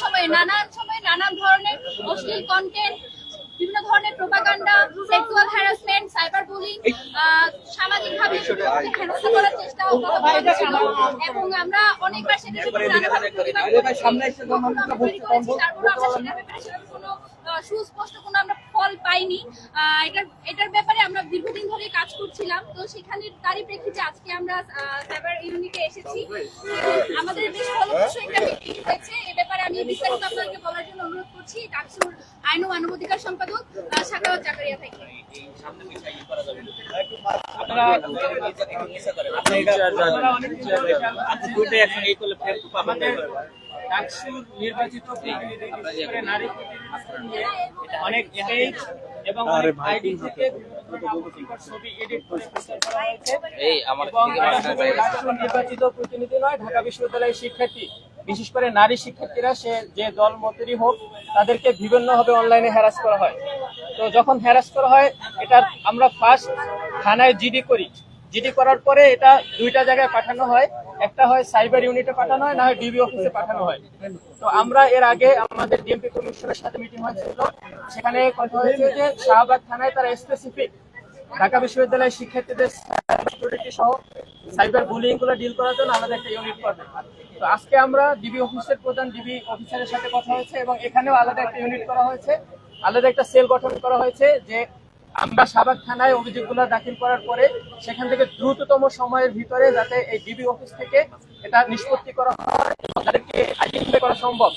সময়ে নানান ধরনের অশ্লীল কন্টেন্ট, বিভিন্ন ধরনের propaganda, sexual harassment, cyber bullying, সামাজিকভাবে হেনস্থা করার চেষ্টা ছিল এবং আমরা অনেকবার সেটার কোনো সুস্পষ্ট কোনো আমরা ফল পাইনি। এটার ব্যাপারে আমরা দীর্ঘদিন ধরে কাজ করছিলাম। তো সেখানে তারই প্রেক্ষিতে আজকে আমরা সাইবার ইউনিটে এসেছি। আমাদের বেশ ফলপ্রসূ একটা মিটিং হয়েছে। এ ব্যাপারে আমি বিস্তারিত আপনাকে বলার জন্য অনুরোধ করছি ডাকসুর আইন ও মানবাধিকার সম্পাদক সাখাওয়াত জাকারিয়া ভাইকে। ডাকসুর নির্বাচিত নারী অনেক পেজ এবং অনেক আইডি থেকে ছবি এডিট করে করা হয়েছে এবং ডাকসুর নির্বাচিত প্রতিনিধি নয়, ঢাকা বিশ্ববিদ্যালয়ের শিক্ষার্থী, বিশেষ করে নারী শিক্ষার্থীরা সে যে দল মতেরই হোক, তাদেরকে বিভিন্নভাবে অনলাইনে হ্যারাস করা হয়। তো যখন হ্যারাস করা হয়, এটা আমরা ফার্স্ট থানায় জিডি করি। জিডি করার পরে এটা দুইটা জায়গায় পাঠানো হয়, একটা হয় সাইবার ইউনিটে পাঠানো হয়, না হয় ডিবি অফিসে পাঠানো হয়। তো আমরা এর আগে আমাদের ডিএমপি কমিশনের সাথে মিটিং হয়েছিল, সেখানে কথা হয়েছে যে শাহবাগ থানায় তারা স্পেসিফিক ঢাকা বিশ্ববিদ্যালয়ের শিক্ষার্থীদের সিকিউরিটি সহ সাইবার বুলিং গুলো ডিল করার জন্য আলাদা একটা ইউনিট করবে। তো আজকে আমরা ডিবি অফিসের প্রধান ডিবি অফিসারের সাথে কথা হয়েছে এবং এখানেও আলাদা একটা ইউনিট করা হয়েছে, আলাদা একটা সেল গঠন করা হয়েছে যে আমরা শাহবাগ থানায় অভিযোগগুলো দাখিল করার পরে সেখান থেকে দ্রুততম সময়ের ভিতরে যাতে এই ডিবি অফিস থেকে এটা নিষ্পত্তি করা হয়, তাদেরকে আইডেন্টিফাই করা সম্ভব।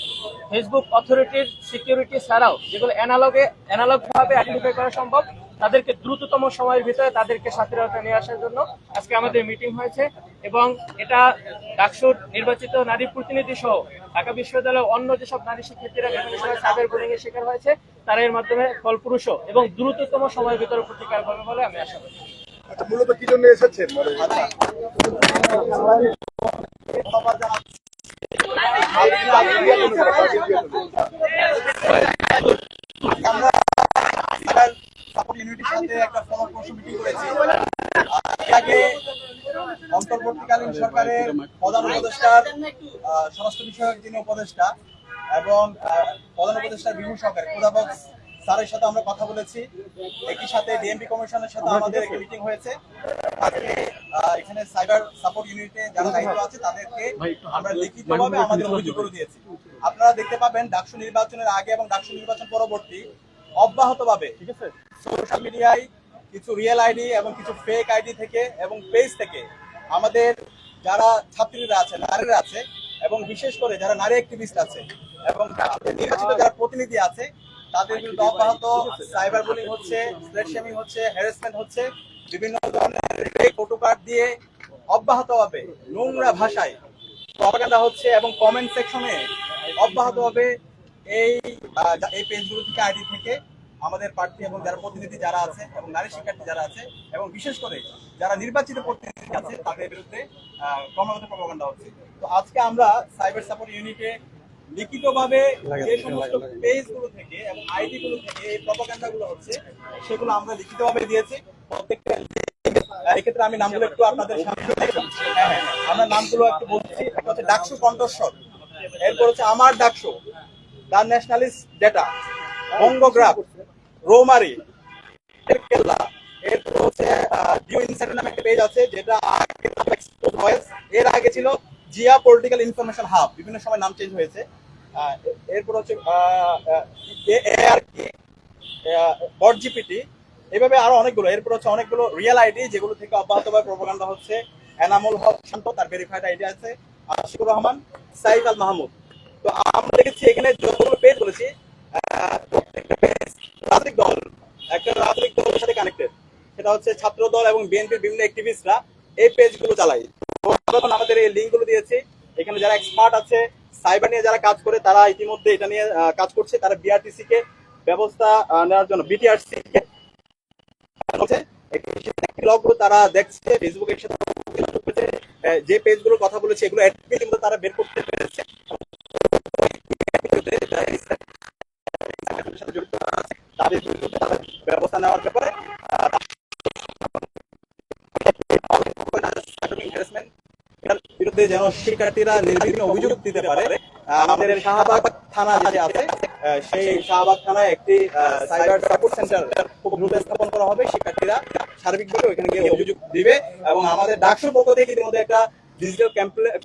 ফেসবুক অথরিটির সিকিউরিটি ছাড়াও যেগুলো অ্যানালগ ভাবে আইডেন্টিফাই করা সম্ভব, তাদেরকে দ্রুততম সময়ের ভিতরে তাদেরকে সাথীর আওতায় নিয়ে আসার জন্য আজকে আমাদের মিটিং হয়েছে এবং এটা ডাকসুর নির্বাচিত নারী প্রতিনিধি সহ ঢাকা বিশ্ববিদ্যালয়ের অন্য যেসব নারী শিক্ষার্থীরা বিভিন্ন সময় সাইবার বুলিং এর শিকার হয়েছে তারা এর মাধ্যমে ফলপ্রসূ এবং দ্রুততম সময়ের ভিতরে প্রতিকার করবে বলে আমি আশা করি। মূলত কি জন্য এসেছেন? অন্তর্বর্তীকালীন সরকারের প্রধান উপদেষ্টার স্বরাষ্ট্র বিষয়ক যিনি উপদেষ্টা এবং প্রধান উপদেষ্টার বিভূ সরকার খোদাবক্স স্যারের সাথে আমরা কথা বলেছি। একই সাথে ডিএমপি কমিশনের সাথে আমাদের একটি মিটিং হয়েছে। আজকে এখানে সাইবার সাপোর্ট ইউনিটে যারা দায়িত্ব আছে তাদেরকে আমরা লিখিতভাবে আমাদের অভিযোগগুলো দিয়েছি। আপনারা দেখতে পাবেন ডাকসু নির্বাচনের আগে এবং ডাকসু নির্বাচন পরবর্তী অব্যাহতভাবে, ঠিক আছে, সোশ্যাল মিডিয়ায় কিছু রিয়েল আইডি এবং কিছু ফেক আইডি থেকে এবং পেজ থেকে আমাদের যারা ছাত্রীরা আছে, নারীরা আছে এবং বিশেষ করে যারা নারী অ্যাক্টিভিস্ট আছে এবং নির্বাচিত যারা প্রতিনিধি আছে তাদের বিরুদ্ধে অব্যাহত সাইবার বুলিং হচ্ছে, স্লেট শেমিং হচ্ছে, হ্যারাসমেন্ট হচ্ছে, বিভিন্ন ধরনের ফটো কার্ড দিয়ে অব্যাহতভাবে নোংরা ভাষায় প্রপাগান্ডা হচ্ছে এবং কমেন্ট সেকশনে অব্যাহতভাবে এই পেজগুলো থেকে আইডি থেকে আমাদের প্রার্থী এবং যারা প্রতিনিধি যারা আছে এবং নারী শিক্ষার্থী যারা আছে এবং বিশেষ করে যারা নির্বাচিত প্রতিনিধি আছে তাদের বিরুদ্ধে ক্রমাগত প্রপাগান্ডা হচ্ছে। তো আজকে আমরা সাইবার সাপোর্ট ইউনিটে লিখিতভাবে যে সমস্ত পেজগুলো থেকে এবং আইডি গুলো থেকে এই প্রপাগান্ডাগুলো হচ্ছে সেগুলো আমরা লিখিতভাবে দিয়েছি। প্রত্যেকটা এক্ষেত্রে আমি নামগুলো একটু আপনাদের সামনে আমরা নামগুলো একটু বলছি। একটা হচ্ছে ডাকসু কণ্ঠস্বর, এরপর হচ্ছে আমার ডাকসু, দ্য ন্যাশনালিস্ট ডেটা, বঙ্গগ্রাফ, রোমারি, কেল্লা, এরপর হচ্ছে জিও ইনসাইডার নামে একটা পেজ আছে যেটা এর আগে ছিল জিয়া পলিটিক্যাল ইনফরমেশন হাব, বিভিন্ন সময় নাম চেঞ্জ হয়েছে। এরপর হচ্ছে বটজিপিটি, এইভাবে আরো অনেকগুলো। এরপর হচ্ছে অনেকগুলো রিয়েল আইডি যেগুলো থেকে অব্যাহতভাবে প্রপাগান্ডা হচ্ছে। এনামুল হক শান্ত, তার ভেরিফাইড আইডি আছে, আশিকুর রহমান, সাইফ আল মাহমুদ। তো আমরা দেখেছি এখানে যতগুলো পেজ বলেছি প্রত্যেকটা পেজ রাজনৈতিক দল, একটা রাজনৈতিক দলের সাথে কানেক্টেড, সেটা হচ্ছে ছাত্র দল এবং বিএনপির বিভিন্ন অ্যাক্টিভিস্টরা এই পেজগুলো চালায়। যখন আমাদের এই লিঙ্কগুলো দিয়েছি, এখানে যারা এক্সপার্ট আছে সাইবার নিয়ে যারা কাজ করে তারা ইতিমধ্যে এটা নিয়ে কাজ করছে। তারা বিআরটিসি কে ব্যবস্থা নেওয়ার জন্য বিটিআরসি কে তারা দেখছে, ফেসবুকের সাথে যে পেজগুলো কথা বলেছে এগুলো তারা বের করতে পেরেছে। তাদের ব্যবস্থা নেওয়ার ব্যাপারে বিরুদ্ধে যেন শিক্ষার্থীরা নির্বিঘ্নে অভিযোগ দিতে পারে। আমাদের শাহবাগ থানা যে আছে সেই শাহবাগ থানায় একটি সাইবার সাপোর্ট সেন্টার খুব দ্রুত স্থাপন করা হবে। শিক্ষার্থীরা সার্বিকভাবে ওইখানে গিয়ে অভিযোগ দিবে এবং আমাদের ডাকসুর পক্ষ থেকে ইতিমধ্যে একটা ডিজিটাল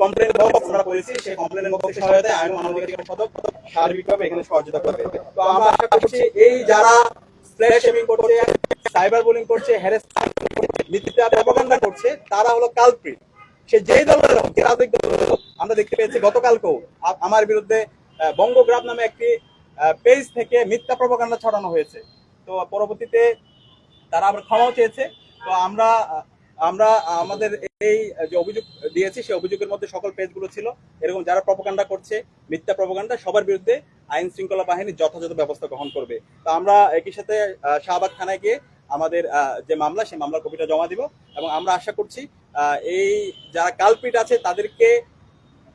কমপ্লেন বক্স আমরা করেছি। সেই কমপ্লেনের বক্সের সহায়তায় আইন ও মানবাধিকার পদক সার্বিকভাবে এখানে সহযোগিতা করবে। তো আমরা আশা করছি এই যারা স্ল্যাশ শেমিং করছে, সাইবার বুলিং করছে, হ্যারাসমেন্ট করছে, মিথ্যা প্রপাগান্ডা করছে, তারা হলো কালপ্রিট। সে যেই দলের হোক, যে রাজনৈতিক দলের হোক। আমরা দেখতে পেয়েছি গতকালকেও আমার বিরুদ্ধে বঙ্গগ্রাফ নামে একটি পেজ থেকে মিথ্যা প্রপাগান্ডা ছড়ানো হয়েছে। তো পরবর্তীতে তারা আবার ক্ষমাও চেয়েছে। তো আমরা আমাদের এই যে অভিযোগ দিয়েছি সেই অভিযোগের মধ্যে সকল পেজগুলো ছিল এরকম যারা প্রপাগান্ডা করছে, মিথ্যা প্রপাগান্ডা, সবার বিরুদ্ধে আইন শৃঙ্খলা বাহিনী যথাযথ ব্যবস্থা গ্রহণ করবে। তো আমরা একই সাথে শাহবাগ থানায় গিয়ে আমাদের যে মামলা সেই মামলার কপিটা জমা দিব এবং আমরা আশা করছি এই যারা কালপিট আছে তাদেরকে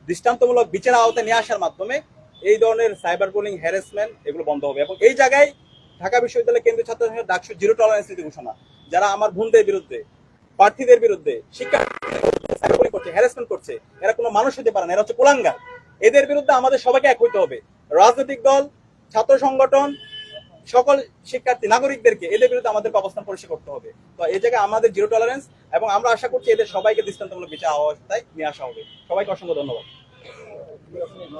দৃষ্টান্তমূলক বিচার আওতায় নিয়ে আসার মাধ্যমে এই ধরনের সাইবার বুলিং, হ্যারাসমেন্ট এগুলো বন্ধ হবে। এবং এই জায়গায় ঢাকা বিশ্ববিদ্যালয় কেন্দ্রীয় ছাত্র সংসদ ডাকসু জিরো টলারেন্স নীতি ঘোষণা, যারা আমার বোনদের বিরুদ্ধে, প্রার্থীদের বিরুদ্ধে শিক্ষার্থী করছে, হ্যারাসমেন্ট করছে, এরা কোনো মানুষ হতে পারে না, এরা হচ্ছে কুলাঙ্গার। এদের বিরুদ্ধে আমাদের সবাইকে এক হইতে হবে। রাজনৈতিক দল, ছাত্র সংগঠন, সকল শিক্ষার্থী, নাগরিকদেরকে এদের বিরুদ্ধে আমাদের অবস্থান পরিষ্কার করতে হবে। তো এই জায়গায় আমাদের জিরো টলারেন্স এবং আমরা আশা করছি এদের সবাইকে দৃষ্টান্তমূলক বিচার আওতায় নিয়ে আসা হবে। সবাইকে অসংখ্য ধন্যবাদ।